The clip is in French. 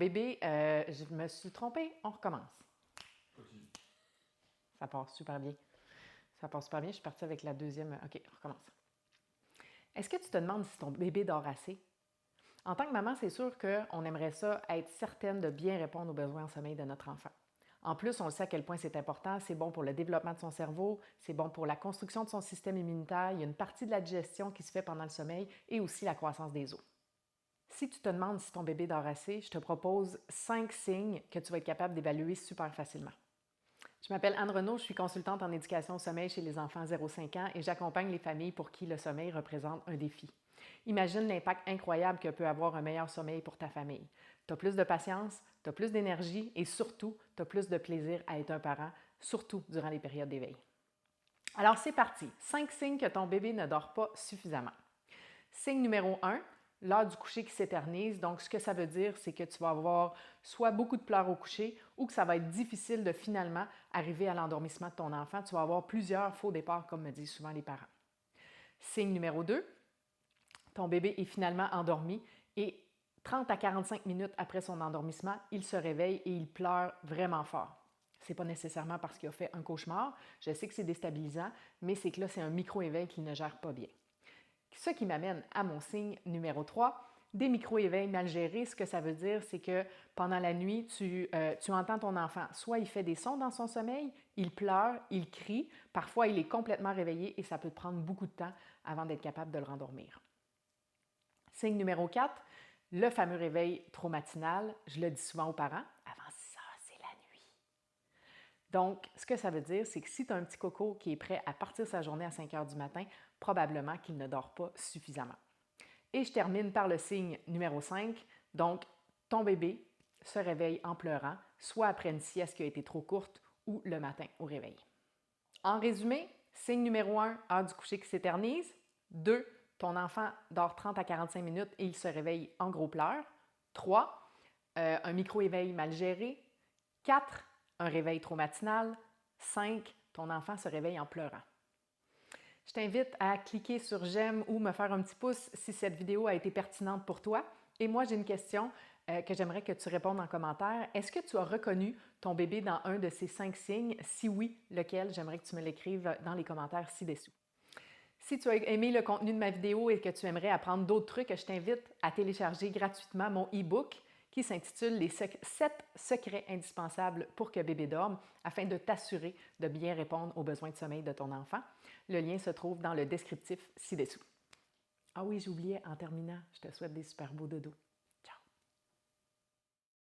Bébé, je me suis trompée, on recommence. Ça part super bien. Ça part super bien, je suis partie avec la deuxième. OK, on recommence. Est-ce que tu te demandes si ton bébé dort assez? En tant que maman, c'est sûr qu'on aimerait ça être certaine de bien répondre aux besoins en sommeil de notre enfant. En plus, on le sait à quel point c'est important, c'est bon pour le développement de son cerveau, c'est bon pour la construction de son système immunitaire, il y a une partie de la digestion qui se fait pendant le sommeil et aussi la croissance des os. Si tu te demandes si ton bébé dort assez, je te propose 5 signes que tu vas être capable d'évaluer super facilement. Je m'appelle Anne Renaud, je suis consultante en éducation au sommeil chez les enfants 0-5 ans et j'accompagne les familles pour qui le sommeil représente un défi. Imagine l'impact incroyable que peut avoir un meilleur sommeil pour ta famille. Tu as plus de patience, tu as plus d'énergie et surtout, tu as plus de plaisir à être un parent, surtout durant les périodes d'éveil. Alors c'est parti, 5 signes que ton bébé ne dort pas suffisamment. Signe numéro 1, l'heure du coucher qui s'éternise. Donc, ce que ça veut dire, c'est que tu vas avoir soit beaucoup de pleurs au coucher ou que ça va être difficile de finalement arriver à l'endormissement de ton enfant. Tu vas avoir plusieurs faux départs, comme me disent souvent les parents. Signe numéro 2, ton bébé est finalement endormi et 30 à 45 minutes après son endormissement, il se réveille et il pleure vraiment fort. Ce n'est pas nécessairement parce qu'il a fait un cauchemar. Je sais que c'est déstabilisant, mais c'est que là, c'est un micro-éveil qu'il ne gère pas bien. Ce qui m'amène à mon signe numéro 3, des micro-éveils mal gérés. Ce que ça veut dire, c'est que pendant la nuit, tu entends ton enfant. Soit il fait des sons dans son sommeil, il pleure, il crie. Parfois, il est complètement réveillé et ça peut prendre beaucoup de temps avant d'être capable de le rendormir. Signe numéro 4, le fameux réveil trop matinal. Je le dis souvent aux parents, avant 6 heures, c'est la nuit. Donc, ce que ça veut dire, c'est que si tu as un petit coco qui est prêt à partir sa journée à 5 heures du matin, probablement qu'il ne dort pas suffisamment. Et je termine par le signe numéro 5. Donc, ton bébé se réveille en pleurant, soit après une sieste qui a été trop courte ou le matin au réveil. En résumé, signe numéro 1, heure du coucher qui s'éternise. 2, ton enfant dort 30 à 45 minutes et il se réveille en gros pleurs. 3, un micro-éveil mal géré. 4, un réveil trop matinal. 5, ton enfant se réveille en pleurant. Je t'invite à cliquer sur j'aime ou me faire un petit pouce si cette vidéo a été pertinente pour toi. Et moi, j'ai une question que j'aimerais que tu répondes en commentaire. Est-ce que tu as reconnu ton bébé dans un de ces 5 signes? Si oui, lequel? J'aimerais que tu me l'écrives dans les commentaires ci-dessous. Si tu as aimé le contenu de ma vidéo et que tu aimerais apprendre d'autres trucs, je t'invite à télécharger gratuitement mon e-book qui s'intitule « Les 7 secrets indispensables pour que bébé dorme » afin de t'assurer de bien répondre aux besoins de sommeil de ton enfant. Le lien se trouve dans le descriptif ci-dessous. Ah oui, j'oubliais en terminant, je te souhaite des super beaux dodos.